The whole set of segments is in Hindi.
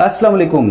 अस्सलाम वालेकुम।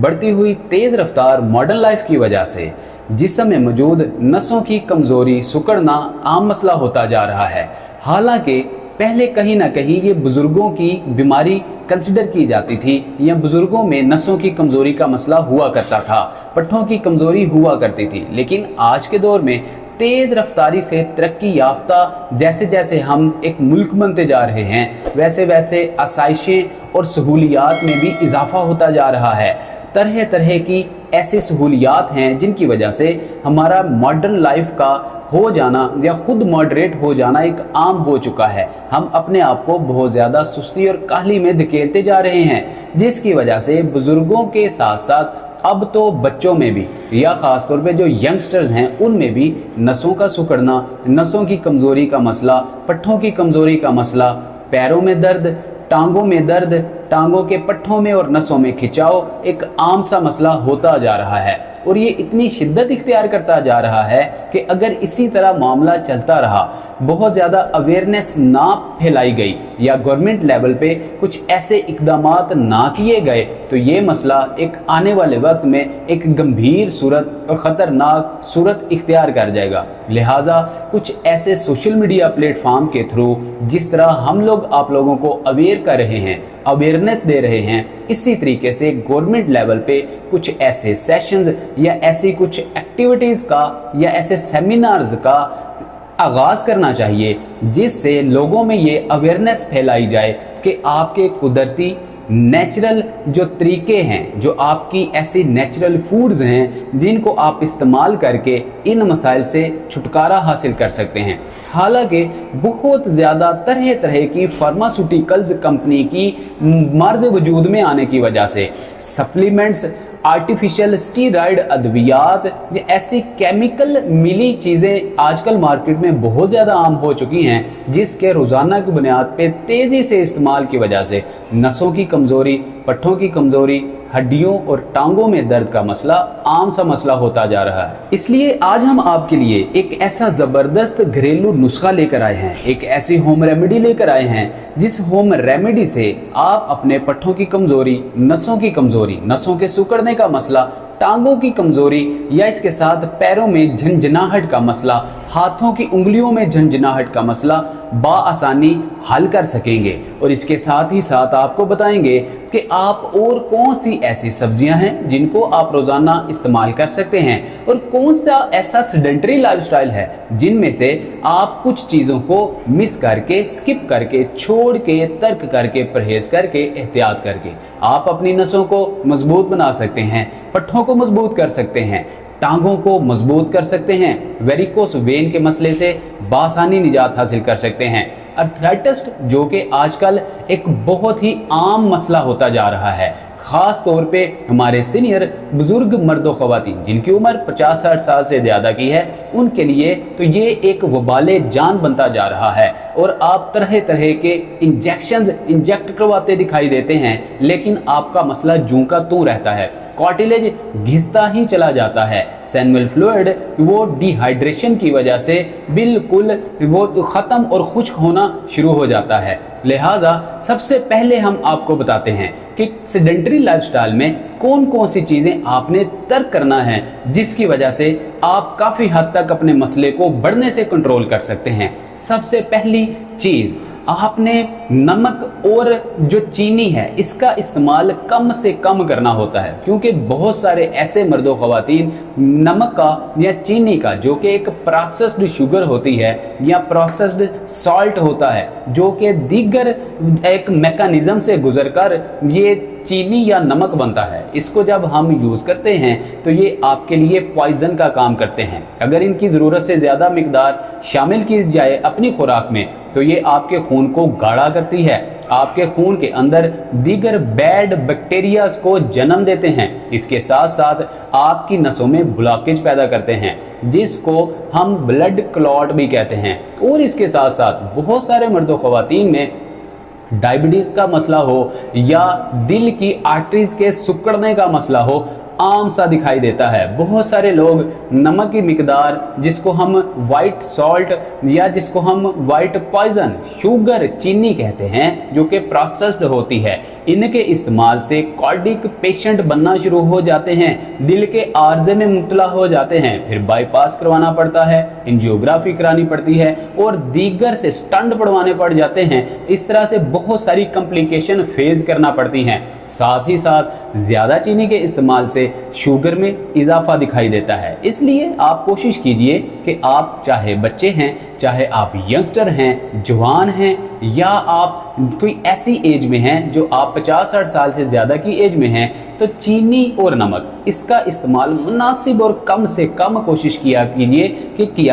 बढ़ती हुई तेज़ रफ्तार मॉडर्न लाइफ की वजह से जिस्म में मौजूद नसों की कमज़ोरी सिकुड़ना आम मसला होता जा रहा है। हालांकि पहले कहीं ना कहीं ये बुज़ुर्गों की बीमारी कंसिडर की जाती थी या बुज़ुर्गों में नसों की कमज़ोरी का मसला हुआ करता था, पट्ठों की कमज़ोरी हुआ करती थी। लेकिन आज के दौर में तेज़ रफ्तारी से तरक्की याफ्ता जैसे जैसे हम एक मुल्क बनते जा रहे हैं, वैसे वैसे आसाइशें और सहूलियात में भी इजाफा होता जा रहा है। तरह तरह की ऐसी सहूलियात हैं जिनकी वजह से हमारा मॉडर्न लाइफ का हो जाना या खुद मॉडरेट हो जाना एक आम हो चुका है। हम अपने आप को बहुत ज़्यादा सुस्ती और काहली में धकेलते जा रहे हैं, जिसकी वजह से बुज़ुर्गों के साथ साथ अब तो बच्चों में भी या ख़ास तौर पे जो यंगस्टर्स हैं उनमें भी नसों का सिकुड़ना, नसों की कमज़ोरी का मसला, पट्ठों की कमज़ोरी का मसला, पैरों में दर्द, टांगों में दर्द, टांगों के पट्ठों में और नसों में खिंचाव एक आम सा मसला होता जा रहा है। और ये इतनी शिद्दत इख्तियार करता जा रहा है कि अगर इसी तरह मामला चलता रहा, बहुत ज़्यादा अवेयरनेस ना फैलाई गई या गवर्नमेंट लेवल पे कुछ ऐसे इकदामात ना किए गए तो ये मसला एक आने वाले वक्त में एक गंभीर सूरत और ख़तरनाक सूरत इख्तियार कर जाएगा। लिहाजा कुछ ऐसे सोशल मीडिया प्लेटफॉर्म के थ्रू जिस तरह हम लोग आप लोगों को अवेयर कर रहे हैं, अवेयरनेस दे रहे हैं, इसी तरीके से गवर्नमेंट लेवल पे कुछ ऐसे सेशंस या ऐसी कुछ एक्टिविटीज़ का या ऐसे सेमिनार्स का आगाज़ करना चाहिए जिससे लोगों में ये अवेयरनेस फैलाई जाए कि आपके कुदरती नेचुरल जो तरीके हैं, जो आपकी ऐसी नेचुरल फूड्स हैं जिनको आप इस्तेमाल करके इन मसाइल से छुटकारा हासिल कर सकते हैं। हालांकि बहुत ज़्यादा तरह तरह की फार्मास्यूटिकल्स कंपनी की मार्ज़ वजूद में आने की वजह से सप्लीमेंट्स, आर्टिफिशियल स्टीरॉयड अद्वियात, ये ऐसी केमिकल मिली चीज़ें आजकल मार्केट में बहुत ज़्यादा आम हो चुकी हैं, जिसके रोज़ाना की बुनियाद पे तेज़ी से इस्तेमाल की वजह से नसों की कमज़ोरी, पट्ठों की कमज़ोरी, हड्डियों और टांगों में दर्द का मसला आम सा मसला होता जा रहा है। इसलिए आज हम आपके लिए एक ऐसा ज़बरदस्त घरेलू नुस्खा लेकर आए हैं, एक ऐसी होम रेमेडी लेकर आए हैं जिस होम रेमेडी से आप अपने पट्ठों की कमज़ोरी, नसों की कमज़ोरी, नसों के सिकुड़ने का मसला, टांगों की कमज़ोरी या इसके साथ पैरों में झंझनाहट का मसला, हाथों की उंगलियों में झंझनाहट का मसला बाआसानी हल कर सकेंगे। और इसके साथ ही साथ आपको बताएंगे कि आप और कौन सी ऐसी सब्जियां हैं जिनको आप रोज़ाना इस्तेमाल कर सकते हैं और कौन सा ऐसा सेडेंटरी लाइफस्टाइल है जिनमें से आप कुछ चीज़ों को मिस करके, स्किप करके, छोड़ के, तर्क करके, परहेज करके, एहतियात करके आप अपनी नसों को मजबूत बना सकते हैं, पट्ठों को मजबूत कर सकते हैं, टांगों को मजबूत कर सकते हैं, वेरिकोस वेन के मसले से बासानी निजात हासिल कर सकते हैं। अर्थराइटिस जो कि आजकल एक बहुत ही आम मसला होता जा रहा है, ख़ास तौर पे हमारे सीनियर बुजुर्ग मर्दों ख़वातीन जिनकी उम्र 50-60 साल से ज़्यादा की है, उनके लिए तो ये एक वबाले जान बनता जा रहा है। और आप तरह तरह के इंजेक्शंस इंजेक्ट करवाते दिखाई देते हैं, लेकिन आपका मसला जूं का तूं रहता है, कार्टिलेज घिसता ही चला जाता है, सैनुअल फ्लूइड वो डिहाइड्रेशन की वजह से बिल्कुल वो ख़त्म और खुश्क होना शुरू हो जाता है। लिहाजा सबसे पहले हम आपको बताते हैं कि सेडेंटरी लाइफस्टाइल में कौन कौन सी चीज़ें आपने तर्क करना है जिसकी वजह से आप काफ़ी हद तक अपने मसले को बढ़ने से कंट्रोल कर सकते हैं। सबसे पहली चीज़, आपने नमक और जो चीनी है इसका इस्तेमाल कम से कम करना होता है, क्योंकि बहुत सारे ऐसे मर्दों ख़वातीन नमक का या चीनी का, जो कि एक प्रोसेस्ड शुगर होती है या प्रोसेस्ड सॉल्ट होता है, जो कि दीगर एक मैकेनिज़्म से गुजरकर ये चीनी या नमक बनता है, इसको जब हम यूज़ करते हैं तो ये आपके लिए पॉइजन का काम करते हैं। अगर इनकी ज़रूरत से ज़्यादा मिकदार शामिल की जाए अपनी खुराक में तो ये आपके खून को गाढ़ा करती है, आपके खून के अंदर दीगर बैड बैक्टीरियाज को जन्म देते हैं। इसके साथ साथ आपकी नसों में ब्लॉकेज पैदा करते हैं जिसको हम ब्लड क्लॉट भी कहते हैं। और इसके साथ साथ बहुत सारे मर्दों ख़वातीन में डायबिटीज़ का मसला हो या दिल की आर्टरीज के सिकुड़ने का मसला हो, आम सा दिखाई देता है। बहुत सारे लोग नमक की मिकदार, जिसको हम वाइट सॉल्ट या जिसको हम वाइट पॉइजन, शुगर, चीनी कहते हैं, जो कि प्रोसेस्ड होती है, इनके इस्तेमाल से कार्डियक पेशेंट बनना शुरू हो जाते हैं, दिल के आर्जे में मुब्तला हो जाते हैं, फिर बाईपास करवाना पड़ता है, एंजियोग्राफी करानी पड़ती है और दीगर से स्टंट पड़वाने पड़ जाते हैं। इस तरह से बहुत सारी कॉम्प्लिकेशन फेस करना पड़ती हैं। साथ ही साथ ज्यादा चीनी के इस्तेमाल से शुगर में इजाफा दिखाई देता है। इसलिए आप कोशिश कीजिए कि आप चाहे बच्चे हैं, चाहे आप यंगस्टर हैं, जवान हैं, या आप कोई ऐसी एज में हैं जो आप 50-60 साल से ज्यादा की एज में हैं, तो चीनी और नमक इसका इस्तेमाल मुनासिब और कम से कम कोशिश किया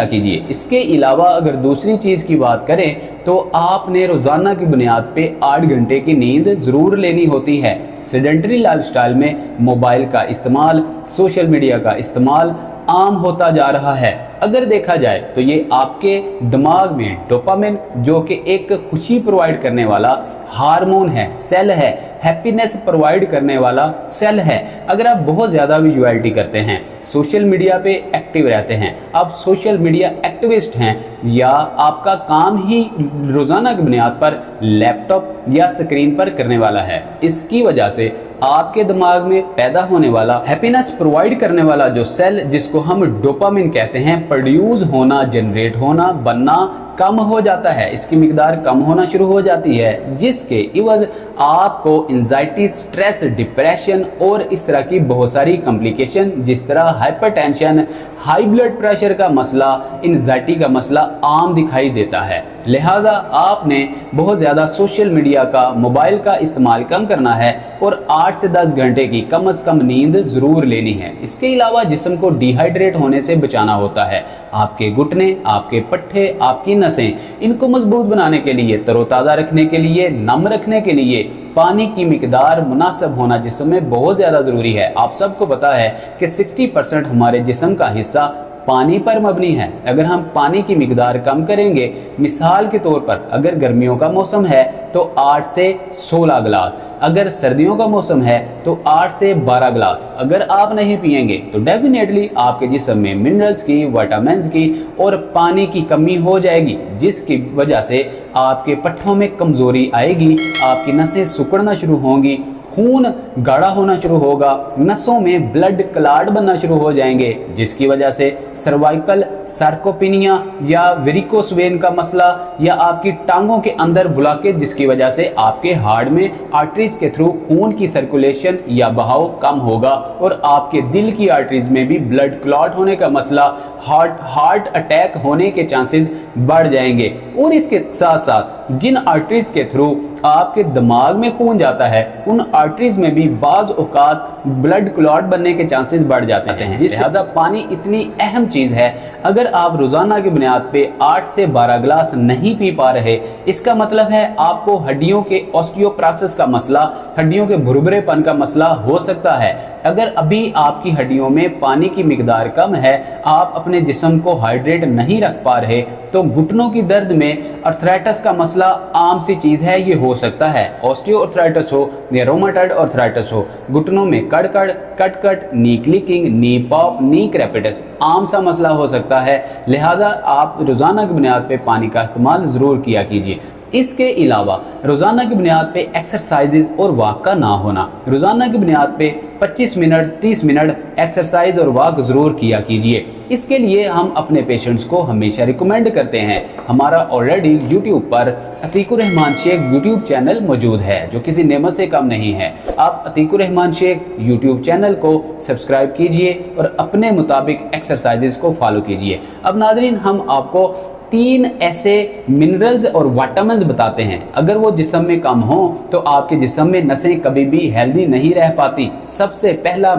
कीजिए। इसके अलावा अगर दूसरी चीज की बात करें तो आपने रोजाना की बुनियाद पे 8 घंटे की नींद जरूर लेनी होती है। सेडेंटरी लाइफस्टाइल में मोबाइल का इस्तेमाल, सोशल मीडिया का इस्तेमाल आम होता जा रहा है। अगर देखा जाए तो ये आपके दिमाग में डोपामिन, जो कि एक खुशी प्रोवाइड करने वाला हार्मोन है, सेल है, हैप्पीनेस प्रोवाइड करने वाला सेल है। अगर आप बहुत ज्यादा विजुअलिटी करते हैं, सोशल मीडिया पे एक्टिव रहते हैं, आप सोशल मीडिया एक्टिविस्ट हैं, या आपका काम ही रोजाना की बुनियाद पर लैपटॉप या स्क्रीन पर करने वाला है, इसकी वजह से आपके दिमाग में पैदा होने वाला हैप्पीनेस प्रोवाइड करने वाला जो सेल, जिसको हम डोपामिन कहते हैं, प्रोड्यूस होना, जनरेट होना, बनना कम हो जाता है। इसकी मिकदार कम होना शुरू हो जाती है, जिसके इवज आपको एंजाइटी, स्ट्रेस, डिप्रेशन और इस तरह की बहुत सारी कॉम्प्लिकेशन, जिस तरह हाइपरटेंशन, हाई ब्लड प्रेशर का मसला, एंजाइटी का मसला आम दिखाई देता है। लिहाजा आपने बहुत ज्यादा सोशल मीडिया का, मोबाइल का इस्तेमाल कम करना है और 8 से 10 घंटे की कम से कम नींद जरूर लेनी है। इसके अलावा जिस्म को डिहाइड्रेट होने से बचाना होता है। आपके घुटने, आपके पट्टे, आपकी नसें, इनको मजबूत बनाने के लिए, तरोताजा रखने के लिए, नम रखने के लिए पानी की मिकदार मुनासिब होना जिस्म में बहुत ज्यादा जरूरी है। आप सबको पता है कि 60% हमारे जिस्म का हिस्सा पानी पर मबनी है। अगर हम पानी की मिकदार कम करेंगे, मिसाल के तौर पर अगर गर्मियों का मौसम है तो 8 से 16 गिलास, अगर सर्दियों का मौसम है तो 8 से 12 गिलास अगर आप नहीं पिएंगे तो डेफिनेटली आपके जिस्म में मिनरल्स की, विटामिन्स की और पानी की कमी हो जाएगी, जिसकी वजह से आपके पट्टों में कमजोरी आएगी, आपकी नसें सिकुड़ना शुरू होंगी, खून गाढ़ा होना शुरू होगा, नसों में ब्लड क्लॉट बनना शुरू हो जाएंगे, जिसकी वजह से सर्वाइकल सार्कोपिनिया या वेरिकोस वेन का मसला, या आपकी टांगों के अंदर ब्लॉकेज, जिसकी वजह से आपके हार्ट में आर्टरीज के थ्रू खून की सर्कुलेशन या बहाव कम होगा और आपके दिल की आर्टरीज में भी ब्लड क्लॉट होने का मसला, हार्ट अटैक होने के चांसेस बढ़ जाएंगे। और इसके साथ साथ जिन आर्टरीज के थ्रू आपके दिमाग में खून जाता है, उन आर्टरीज में भी बाज औकात ब्लड क्लॉट बनने के चांसेस बढ़ जाते हैं। लिहाजा पानी इतनी अहम चीज है। अगर आप रोजाना की बुनियाद पे 8 से 12 गिलास नहीं पी पा रहे, इसका मतलब है आपको हड्डियों के ऑस्टियोप्रोसिस का मसला, हड्डियों के भुरभुरेपन का मसला हो सकता है। अगर अभी आपकी हड्डियों में पानी की मिकदार कम है, आप अपने जिस्म को हाइड्रेट नहीं रख पा रहे, तो घुटनों की दर्द में अर्थराइटिस का मसला आम सी चीज है, ये हो सकता है। ऑस्टियोआर्थराइटिस हो या रोमाटॉइड आर्थराइटिस हो, घुटनों में कड़कड़, कटकट, नी क्लिकिंग, नी पॉप, नी क्रैपिटिस आम सा मसला हो सकता है। लिहाजा आप रोजाना की बुनियाद पे पानी का इस्तेमाल जरूर किया कीजिए। इसके अलावा रोजाना की बुनियाद पे एक्सरसाइजेज और वॉक का ना होना, रोजाना की बुनियाद पे 25 मिनट 30 मिनट एक्सरसाइज और वॉक जरूर किया कीजिए। इसके लिए हम अपने पेशेंट्स को हमेशा रिकमेंड करते हैं। हमारा ऑलरेडी यूट्यूब पर अतीकुर रहमान शेख यूट्यूब चैनल मौजूद है, जो किसी नेमत से कम नहीं है। आप अतीकुर रहमान शेख यूट्यूब चैनल को सब्सक्राइब कीजिए और अपने मुताबिक एक्सरसाइजेज को फॉलो कीजिए। अब नाज़रीन, हम आपको 3 ऐसे मिनरल्स और विटामिन्स बताते हैं, अगर वो जिस्म में कम हो तो आपके जिस्म में नसें कभी भी हेल्दी नहीं रह पाती। सबसे पहला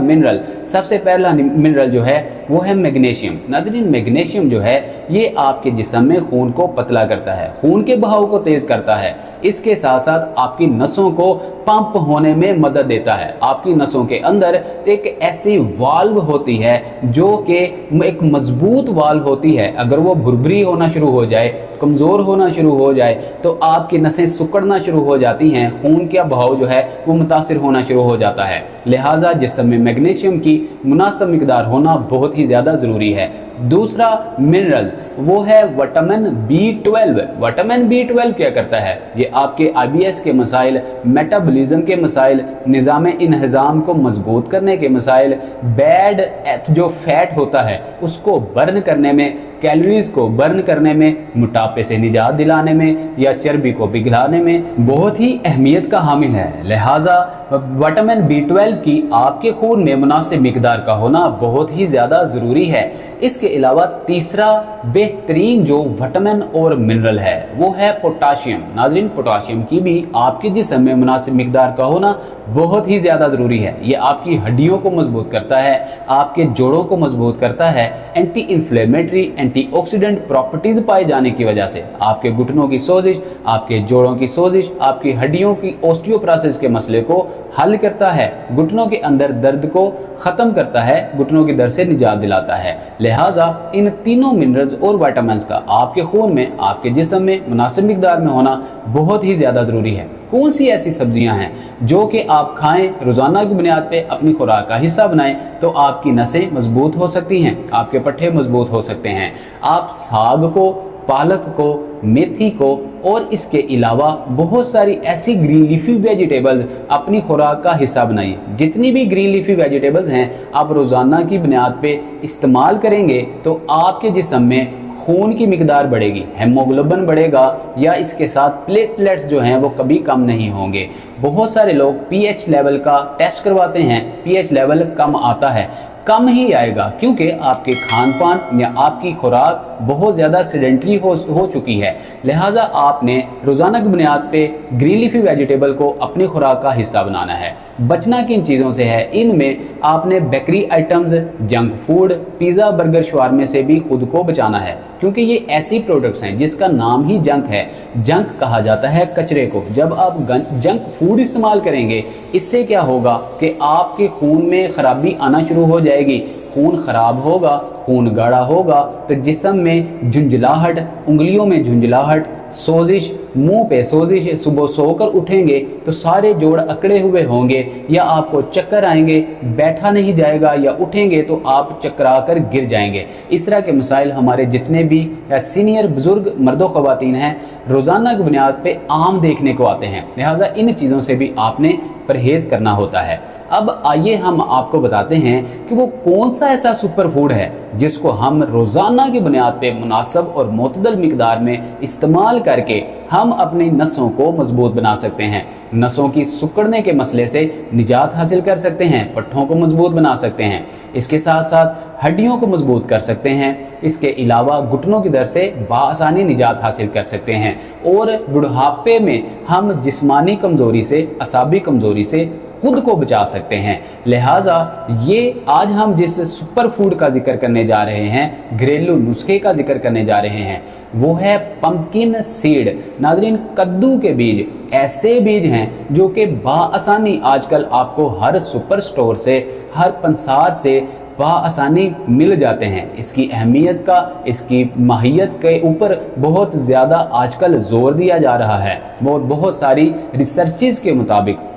मिनरल जो है वो है मैग्नीशियम। नाज़रीन, मैग्नीशियम जो है ये आपके जिस्म में खून को पतला करता है, खून के बहाव को तेज करता है। इसके साथ साथ आपकी नसों को पंप होने में मदद देता है। आपकी नसों के अंदर एक ऐसी वाल्व होती है जो कि एक मजबूत वाल्व होती है, अगर वो भुरभुरी होना शुरू शुरू हो जाए, कमज़ोर होना शुरू हो जाए, तो आपकी नसें सिकुड़ना शुरू हो जाती हैं, खून का बहाव जो है वो मुतासिर होना शुरू हो जाता है। लिहाजा जिस्म में मैग्नीशियम की मुनासिब मिकदार होना बहुत ही ज़्यादा ज़रूरी है। दूसरा मिनरल वो है विटामिन B12। विटामिन B12 क्या करता है? ये आपके IBS के मसाइल, मेटाबॉलिज्म के मसाइल, निज़ाम इंहज़ाम को मजबूत करने के मसाइल, बैड जो फैट होता है उसको बर्न करने में, कैलोरीज को बर्न करने में, मोटापे से निजात दिलाने में या चर्बी को पिघलाने में बहुत ही अहमियत का हामिल है। लिहाजा विटामिन B12 की आपके खून में मुनासिब मिकदार का होना बहुत ही ज़्यादा ज़रूरी है। इसके अलावा तीसरा बेहतरीन जो विटामिन और मिनरल है वो है पोटाशियम। नाज़रीन, पोटाशियम की भी आपके जिस्म में मुनासिब मिकदार का होना बहुत ही ज़्यादा ज़रूरी है। ये आपकी हड्डियों को मजबूत करता है, आपके जोड़ों को मजबूत करता है। एंटी इन्फ्लेमेटरी, एंटीऑक्सीडेंट प्रॉपर्टीज पाए जाने की वजह से आपके घुटनों की सोजिश, आपके जोड़ों की सोजिश, आपकी हड्डियों की ऑस्टियोप्रोसिस के मसले को हल करता है, घुटनों के अंदर दर्द को ख़त्म करता है, घुटनों की दर्द से निजात दिलाता है। लिहाजा इन तीनों मिनरल्स और विटामिन्स का आपके खून में, आपके जिस्म में मुनासिब मिकदार में होना बहुत ही ज़्यादा ज़रूरी है। कौन सी ऐसी सब्जियां हैं जो कि आप खाएं, रोज़ाना की बुनियाद पे अपनी खुराक का हिस्सा बनाएं, तो आपकी नसें मजबूत हो सकती हैं, आपके पट्टे मजबूत हो सकते हैं। आप साग को, पालक को, मेथी को और इसके अलावा बहुत सारी ऐसी ग्रीन लीफी वेजिटेबल्स अपनी खुराक का हिस्सा बनाइए। जितनी भी ग्रीन लीफी वेजिटेबल्स हैं आप रोज़ाना की बुनियाद पे इस्तेमाल करेंगे तो आपके जिस्म में खून की मिकदार बढ़ेगी, हेमोग्लोबिन बढ़ेगा, या इसके साथ प्लेटलेट्स जो हैं वो कभी कम नहीं होंगे। बहुत सारे लोग पीएच लेवल का टेस्ट करवाते हैं, पीएच लेवल कम आता है, कम ही आएगा क्योंकि आपके खान पान या आपकी खुराक बहुत ज़्यादा सेडेंटरी हो चुकी है। लिहाजा आपने रोज़ाना की बुनियाद पे ग्रीन लीफी वेजिटेबल को अपनी खुराक का हिस्सा बनाना है। बचना किन चीज़ों से है? इनमें आपने bakery items, junk food, pizza, burger, शवारमे से भी खुद को बचाना है क्योंकि ये ऐसी प्रोडक्ट्स हैं जिसका नाम ही जंक है। जंक कहा जाता है कचरे को। जब आप जंक फूड इस्तेमाल करेंगे इससे क्या होगा कि आपके खून में खराबी आना शुरू हो जाएगी, खून खराब होगा, खून गाढ़ा होगा तो जिस्म में झुंझलाहट, उंगलियों में झुंझलाहट, सोजिश, मुंह पे सोजिश, सुबह सोकर उठेंगे तो सारे जोड़ अकड़े हुए होंगे या आपको चक्कर आएंगे, बैठा नहीं जाएगा, या उठेंगे तो आप चकरा कर गिर जाएंगे। इस तरह के मसाइल हमारे जितने भी सीनियर बुजुर्ग मर्दों ख़वातीन हैं रोज़ाना की बुनियाद पे आम देखने को आते हैं। लिहाजा इन चीज़ों से भी आपने परहेज़ करना होता है। अब आइए हम आपको बताते हैं कि वो कौन सा ऐसा सुपर फूड है जिसको हम रोज़ाना की बुनियाद पे मुनासिब और मुतदल मिकदार में इस्तेमाल करके हम अपनी नसों को मजबूत बना सकते हैं, नसों की सिकुड़ने के मसले से निजात हासिल कर सकते हैं, पट्ठों को मजबूत बना सकते हैं, इसके साथ साथ हड्डियों को मजबूत कर सकते हैं, इसके अलावा घुटनों की दर्द से बाआसानी निजात हासिल कर सकते हैं और बुढ़ापे में हम जिस्मानी कमज़ोरी से, असाबी कमज़ोरी से खुद को बचा सकते हैं। लिहाजा ये आज हम जिस सुपर फूड का जिक्र करने जा रहे हैं, घरेलू नुस्खे का जिक्र करने जा रहे हैं, वो है पंपकिन सीड। नाज़रीन, कद्दू के बीज ऐसे बीज हैं जो कि बाआसानी आजकल आपको हर सुपर स्टोर से, हर पंसार से बाआसानी मिल जाते हैं। इसकी अहमियत का, इसकी माहियत के ऊपर बहुत ज़्यादा आजकल जोर दिया जा रहा है। बहुत सारी रिसर्चेस के मुताबिक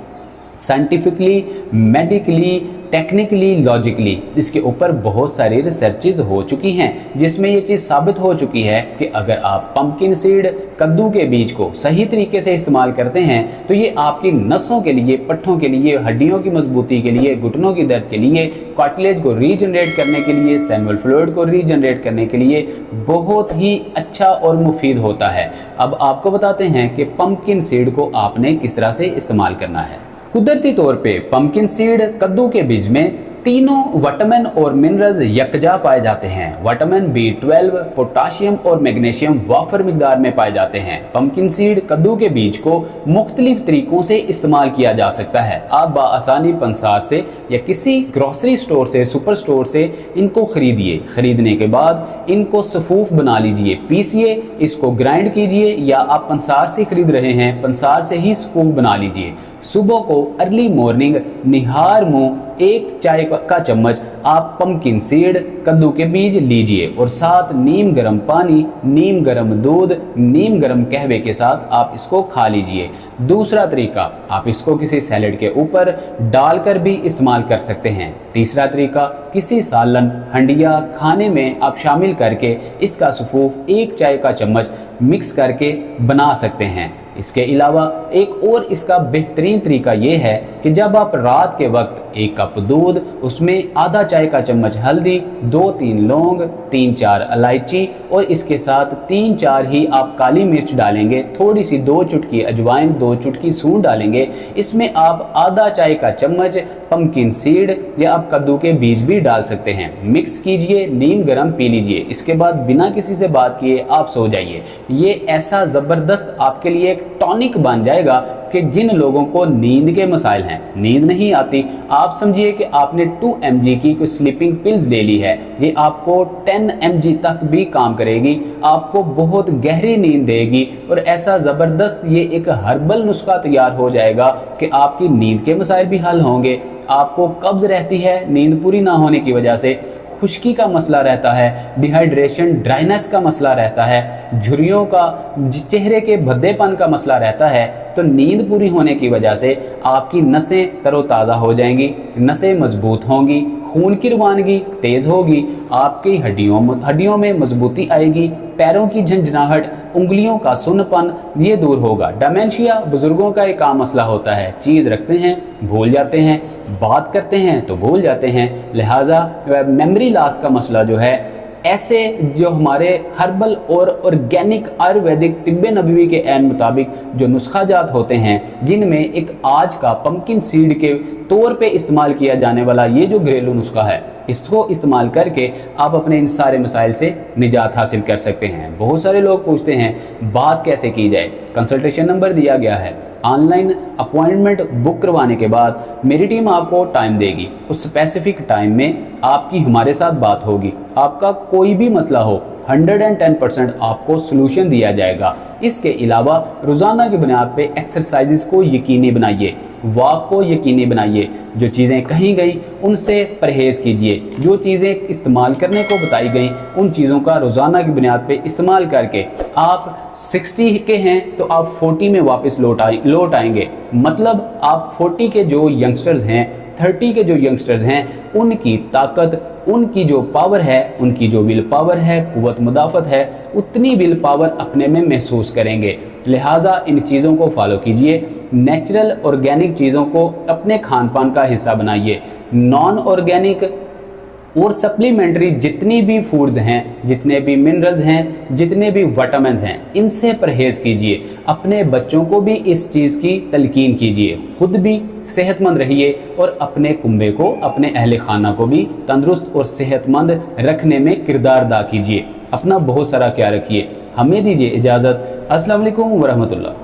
साइंटिफिकली, मेडिकली, टेक्निकली, लॉजिकली इसके ऊपर बहुत सारी रिसर्चेज हो चुकी हैं जिसमें ये चीज़ साबित हो चुकी है कि अगर आप पंपकिन सीड, कद्दू के बीज को सही तरीके से इस्तेमाल करते हैं तो ये आपकी नसों के लिए, पट्ठों के लिए, हड्डियों की मजबूती के लिए, घुटनों की दर्द के लिए, कार्टिलेज को रीजनरेट करने के लिए, सेनुअल फ्लूइड को रीजनरेट करने के लिए बहुत ही अच्छा और मुफीद होता है। अब आपको बताते हैं कि पंपकिन सीड को आपने किस तरह से इस्तेमाल करना है। कुदरती तौर पे पंपकिन सीड, कद्दू के बीज में तीनों विटामिन और मिनरल्स यकजा पाए जाते हैं। विटामिन B12, पोटाशियम और मैग्नीशियम वाफर मिकदार में पाए जाते हैं। पंपकिन सीड, कद्दू के बीज को मुख्तलिफ तरीकों से इस्तेमाल किया जा सकता है। आप बाआसानी पंसार से या किसी ग्रोसरी स्टोर से, सुपर स्टोर से इनको खरीदिए। खरीदने के बाद इनको सफूफ बना लीजिए, पीसिए, इसको ग्राइंड कीजिए, या आप पंसार से खरीद रहे हैं, पंसार से ही सफूफ बना लीजिए। सुबह को अर्ली मॉर्निंग निहार मुंह 1 चाय का चम्मच आप पंपकिन सीड कद्दू के बीज लीजिए और साथ नीम गर्म पानी, नीम गर्म दूध, नीम गर्म कहवे के साथ आप इसको खा लीजिए। दूसरा तरीका, आप इसको किसी सैलेड के ऊपर डालकर भी इस्तेमाल कर सकते हैं। तीसरा तरीका, किसी सालन, हंडिया खाने में आप शामिल करके इसका सफूफ 1 चाय का चम्मच मिक्स करके बना सकते हैं। इसके अलावा एक और इसका बेहतरीन तरीका ये है कि जब आप रात के वक्त 1 कप दूध, उसमें आधा चाय का चम्मच हल्दी, 2-3 लौंग, 3-4 इलायची और इसके साथ 3-4 ही आप काली मिर्च डालेंगे, थोड़ी सी 2 चुटकी अजवाइन, 2 चुटकी सूंड डालेंगे। इसमें आप आधा चाय का चम्मच पंपकिन सीड या आप कद्दू के बीज भी डाल सकते हैं। मिक्स कीजिए, नीम गरम पी लीजिए। इसके बाद बिना किसी से बात किए आप सो जाइए। ये ऐसा ज़बरदस्त आपके लिए एक टॉनिक बन जाएगा कि जिन लोगों को नींद के मसाइल हैं, नींद नहीं आती, आप समझिए कि आपने 2 mg की कोई स्लीपिंग पिल्स ले ली है, ये आपको 10 mg तक भी काम करेगी, आपको बहुत गहरी नींद देगी और ऐसा ज़बरदस्त ये एक हर्बल नुस्खा तैयार हो जाएगा कि आपकी नींद के मसाइल भी हल होंगे। आपको कब्ज़ रहती है नींद पूरी ना होने की वजह से, खुश्की का मसला रहता है, डिहाइड्रेशन ड्राइनेस का मसला रहता है, झुर्रियों का, चेहरे के भद्देपन का मसला रहता है, तो नींद पूरी होने की वजह से आपकी नसें तरोताज़ा हो जाएंगी, नसें मजबूत होंगी, खून की रवानगी तेज़ होगी, आपकी हड्डियों में मजबूती आएगी, पैरों की झंझनाहट, उंगलियों का सुन्नपन ये दूर होगा। डिमेंशिया बुजुर्गों का एक आम मसला होता है, चीज़ रखते हैं भूल जाते हैं, बात करते हैं तो भूल जाते हैं, लिहाजा मेमोरी लॉस का मसला जो है, ऐसे जो हमारे हर्बल और ऑर्गेनिक आयुर्वेदिक तिब्बे नबवी के ऐन मुताबिक जो नुस्खाजात होते हैं, जिनमें एक आज का पंपकिन सीड के तौर पे इस्तेमाल किया जाने वाला ये जो घरेलू नुस्खा है, इसको इस्तेमाल करके आप अपने इन सारे मसाइल से निजात हासिल कर सकते हैं। बहुत सारे लोग पूछते हैं बात कैसे की जाए, कंसल्टेशन नंबर दिया गया है। ऑनलाइन अपॉइंटमेंट बुक करवाने के बाद मेरी टीम आपको टाइम देगी, उस स्पेसिफिक टाइम में आपकी हमारे साथ बात होगी। आपका कोई भी मसला हो 110% आपको सोल्यूशन दिया जाएगा। इसके अलावा रोज़ाना की बुनियाद पे एक्सरसाइजेस को यकीनी बनाइए, वॉक को यकीनी बनाइए, जो चीज़ें कही गई उनसे परहेज़ कीजिए, जो चीज़ें इस्तेमाल करने को बताई गई उन चीज़ों का रोज़ाना की बुनियाद पे इस्तेमाल करके आप 60 के हैं तो आप 40 में वापस लौट आएंगे। मतलब आप 40 के जो यंगस्टर्स हैं, 30 के जो यंगस्टर्स हैं, उनकी ताकत, उनकी जो पावर है, उनकी जो विल पावर है, कुव्वत मुदाफ़त है, उतनी विल पावर अपने में महसूस करेंगे। लिहाजा इन चीज़ों को फॉलो कीजिए, नेचुरल ऑर्गेनिक चीज़ों को अपने खान पान का हिस्सा बनाइए। नॉन ऑर्गेनिक और सप्लीमेंट्री जितनी भी फूड्स हैं, जितने भी मिनरल्स हैं, जितने भी विटामिन्स हैं, इनसे परहेज़ कीजिए। अपने बच्चों को भी इस चीज़ की तलकीन कीजिए, खुद भी सेहतमंद रहिए और अपने कुंबे को, अपने अहले खाना को भी तंदुरुस्त और सेहतमंद रखने में किरदार अदा कीजिए। अपना बहुत सारा ख्याल रखिए। हमें दीजिए इजाज़त। अस्सलाम वालेकुम वरहमतुल्लाह।